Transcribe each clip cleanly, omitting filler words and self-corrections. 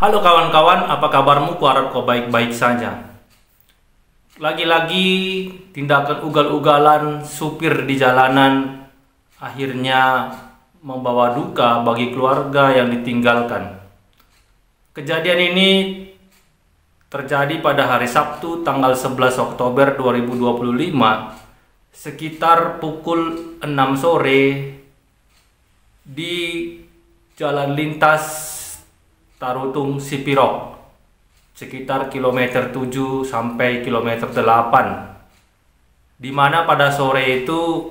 Halo kawan-kawan, apa kabarmu? Kuharap kau baik-baik saja. Lagi-lagi tindakan ugal-ugalan supir di jalanan akhirnya membawa duka bagi keluarga yang ditinggalkan. Kejadian ini terjadi pada hari Sabtu tanggal 11 Oktober 2025 sekitar pukul 6 sore di jalan lintas Tarutung Sipirok sekitar kilometer 7 sampai kilometer 8, di mana pada sore itu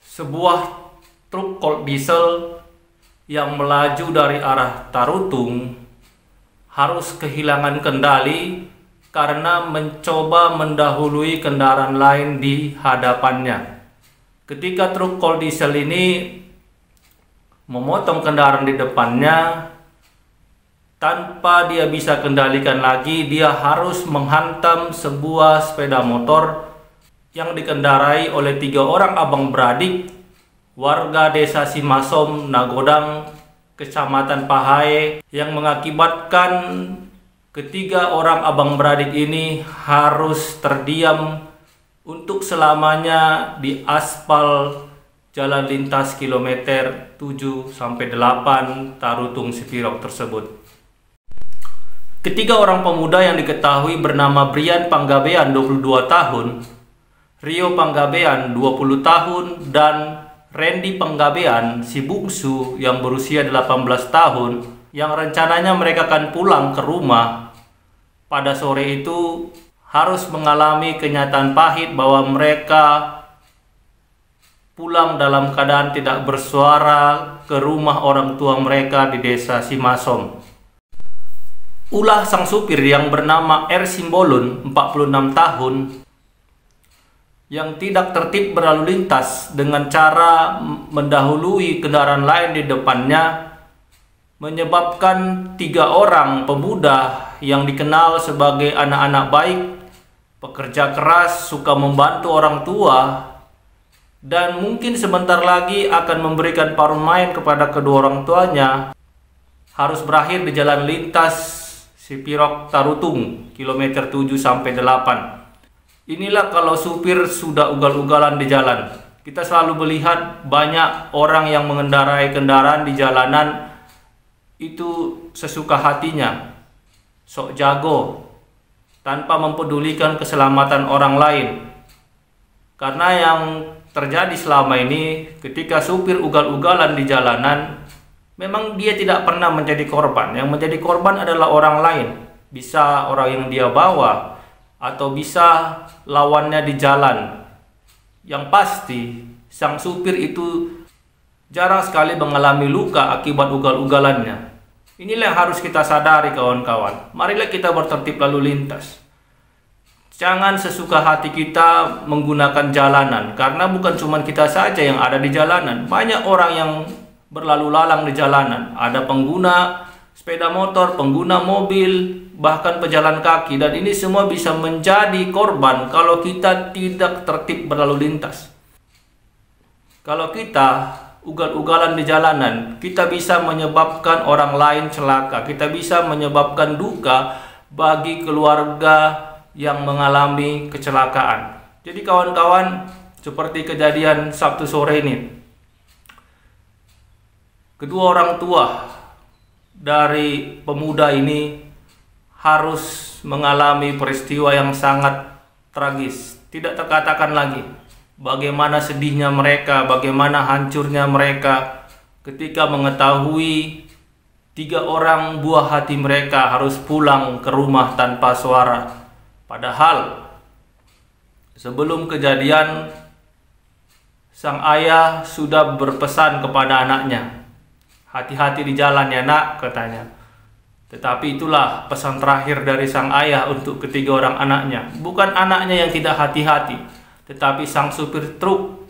sebuah truk cold diesel yang melaju dari arah Tarutung harus kehilangan kendali karena mencoba mendahului kendaraan lain di hadapannya. Ketika truk cold diesel ini memotong kendaraan di depannya, tanpa dia bisa kendalikan lagi, dia harus menghantam sebuah sepeda motor yang dikendarai oleh 3 orang abang beradik warga desa Simasom, Nagodang, Kecamatan Pahae, yang mengakibatkan ketiga orang abang beradik ini harus terdiam untuk selamanya di aspal jalan lintas kilometer 7 sampai 8 Tarutung Sipirok tersebut. Ketiga orang pemuda yang diketahui bernama Brian Panggabean 22 tahun, Rio Panggabean 20 tahun, dan Randy Panggabean si bungsu yang berusia 18 tahun, yang rencananya mereka akan pulang ke rumah pada sore itu, harus mengalami kenyataan pahit bahwa mereka pulang dalam keadaan tidak bersuara ke rumah orang tua mereka di desa Simasom. Ulah sang supir yang bernama R. Simbolon, 46 tahun, yang tidak tertib berlalu lintas dengan cara mendahului kendaraan lain di depannya, menyebabkan 3 orang pemuda yang dikenal sebagai anak-anak baik, pekerja keras, suka membantu orang tua, dan mungkin sebentar lagi akan memberikan paruh main kepada kedua orang tuanya, harus berakhir di jalan lintas Sipirok Tarutung kilometer 7 sampai 8. Inilah kalau supir sudah ugal-ugalan di jalan. Kita selalu melihat banyak orang yang mengendarai kendaraan di jalanan itu sesuka hatinya, sok jago, tanpa mempedulikan keselamatan orang lain. Karena yang terjadi selama ini, ketika supir ugal-ugalan di jalanan, memang dia tidak pernah menjadi korban. Yang menjadi korban adalah orang lain. Bisa orang yang dia bawa, atau bisa lawannya di jalan. Yang pasti, sang supir itu jarang sekali mengalami luka akibat ugal-ugalannya. Inilah yang harus kita sadari, kawan-kawan. Marilah kita bertertib lalu lintas. Jangan sesuka hati kita menggunakan jalanan, karena bukan cuma kita saja yang ada di jalanan. Banyak orang yang berlalu lalang di jalanan. Ada pengguna sepeda motor, pengguna mobil, bahkan pejalan kaki, dan ini semua bisa menjadi korban kalau kita tidak tertib berlalu lintas. Kalau kita ugal-ugalan di jalanan, kita bisa menyebabkan orang lain celaka, kita bisa menyebabkan duka bagi keluarga yang mengalami kecelakaan. Jadi kawan-kawan, seperti kejadian Sabtu sore ini, kedua orang tua dari pemuda ini harus mengalami peristiwa yang sangat tragis. Tidak terkatakan lagi bagaimana sedihnya mereka, bagaimana hancurnya mereka ketika mengetahui 3 orang buah hati mereka harus pulang ke rumah tanpa suara. Padahal sebelum kejadian, sang ayah sudah berpesan kepada anaknya, "Hati-hati di jalan ya nak," katanya. Tetapi itulah pesan terakhir dari sang ayah untuk ketiga orang anaknya. Bukan anaknya yang tidak hati-hati, tetapi sang supir truk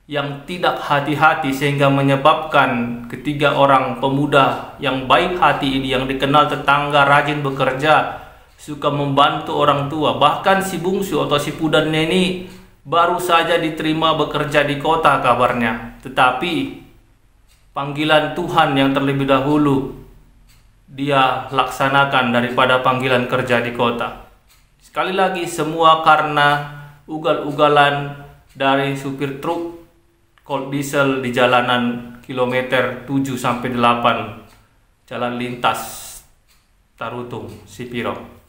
yang tidak hati-hati, sehingga menyebabkan ketiga orang pemuda yang baik hati ini, yang dikenal tetangga, rajin bekerja, suka membantu orang tua. Bahkan si bungsu atau si pudannya ini baru saja diterima bekerja di kota kabarnya. Tetapi panggilan Tuhan yang terlebih dahulu dia laksanakan daripada panggilan kerja di kota. Sekali lagi, semua karena ugal-ugalan dari supir truk cold diesel di jalanan kilometer 7 sampai 8 jalan lintas Tarutung, Sipiro.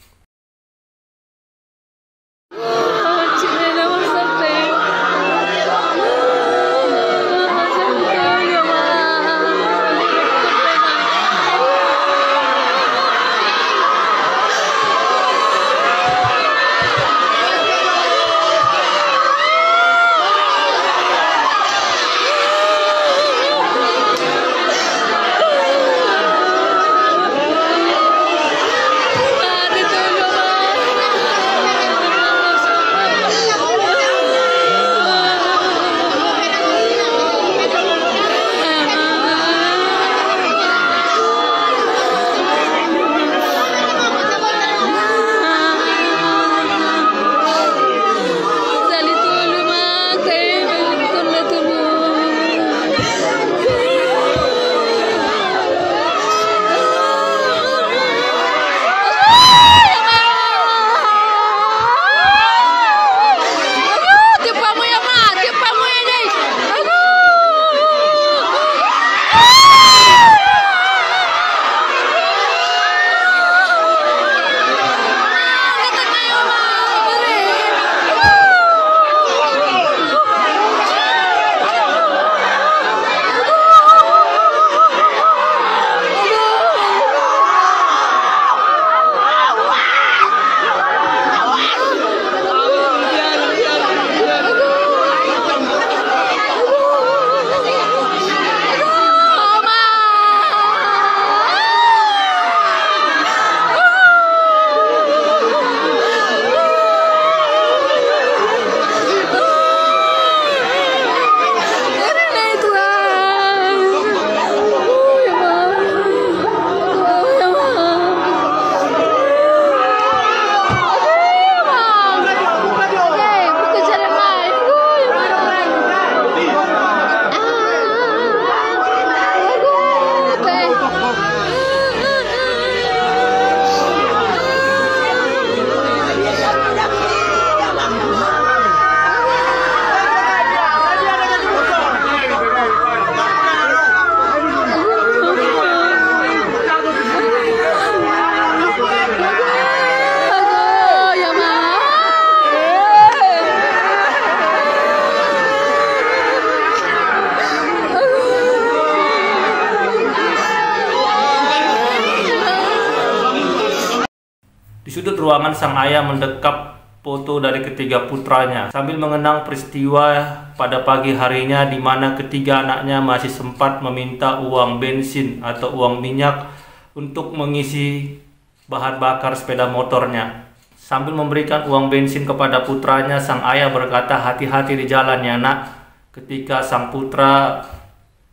Di sudut ruangan, sang ayah mendekap foto dari ketiga putranya sambil mengenang peristiwa pada pagi harinya di mana ketiga anaknya masih sempat meminta uang bensin atau uang minyak untuk mengisi bahan bakar sepeda motornya. Sambil memberikan uang bensin kepada putranya, sang ayah berkata, "Hati-hati di jalan ya nak," ketika sang putra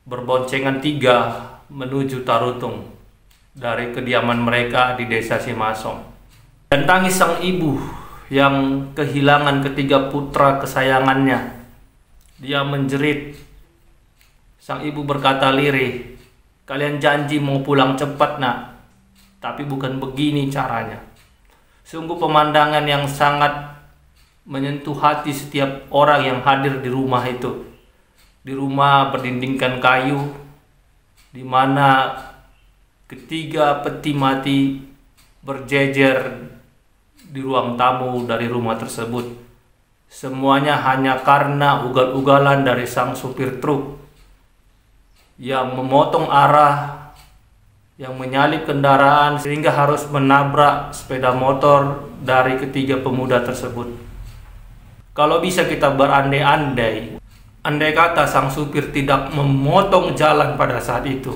berboncengan 3 menuju Tarutung dari kediaman mereka di desa Simasong. Dan tangis sang ibu yang kehilangan ketiga putra kesayangannya. Dia menjerit. Sang ibu berkata lirih, "Kalian janji mau pulang cepat nak, tapi bukan begini caranya." Sungguh pemandangan yang sangat menyentuh hati setiap orang yang hadir di rumah itu. Di rumah berdindingkan kayu, di mana ketiga peti mati berjejer di ruang tamu dari rumah tersebut. Semuanya hanya karena ugal-ugalan dari sang supir truk yang memotong arah, yang menyalip kendaraan sehingga harus menabrak sepeda motor dari ketiga pemuda tersebut. Kalau bisa kita berandai-andai, andai kata sang supir tidak memotong jalan pada saat itu,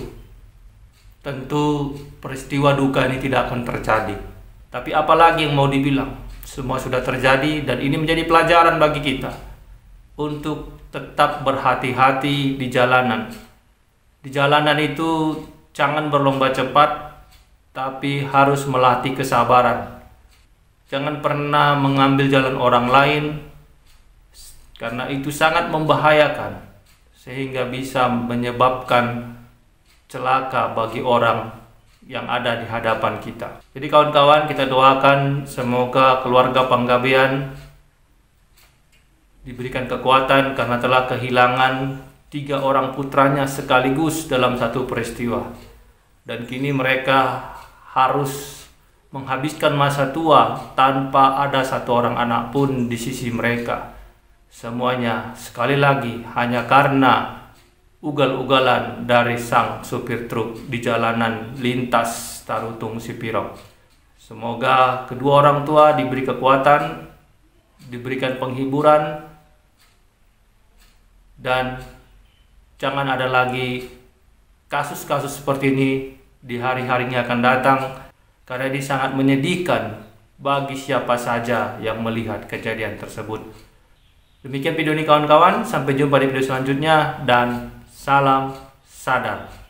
tentu peristiwa duka ini tidak akan terjadi. Tapi apalagi yang mau dibilang, semua sudah terjadi dan ini menjadi pelajaran bagi kita untuk tetap berhati-hati di jalanan. Di jalanan itu jangan berlomba cepat, tapi harus melatih kesabaran. Jangan pernah mengambil jalan orang lain, karena itu sangat membahayakan, sehingga bisa menyebabkan celaka bagi orang yang ada di hadapan kita. Jadi kawan-kawan, kita doakan semoga keluarga Panggabean diberikan kekuatan karena telah kehilangan 3 orang putranya sekaligus dalam satu peristiwa. Dan kini mereka harus menghabiskan masa tua tanpa ada satu orang anak pun di sisi mereka. Semuanya sekali lagi hanya karena ugal-ugalan dari sang supir truk di jalanan lintas Tarutung Sipiro. Semoga kedua orang tua diberi kekuatan, diberikan penghiburan, dan jangan ada lagi kasus-kasus seperti ini di hari-harinya akan datang, karena ini sangat menyedihkan bagi siapa saja yang melihat kejadian tersebut. Demikian video ini kawan-kawan, sampai jumpa di video selanjutnya dan salam sadar.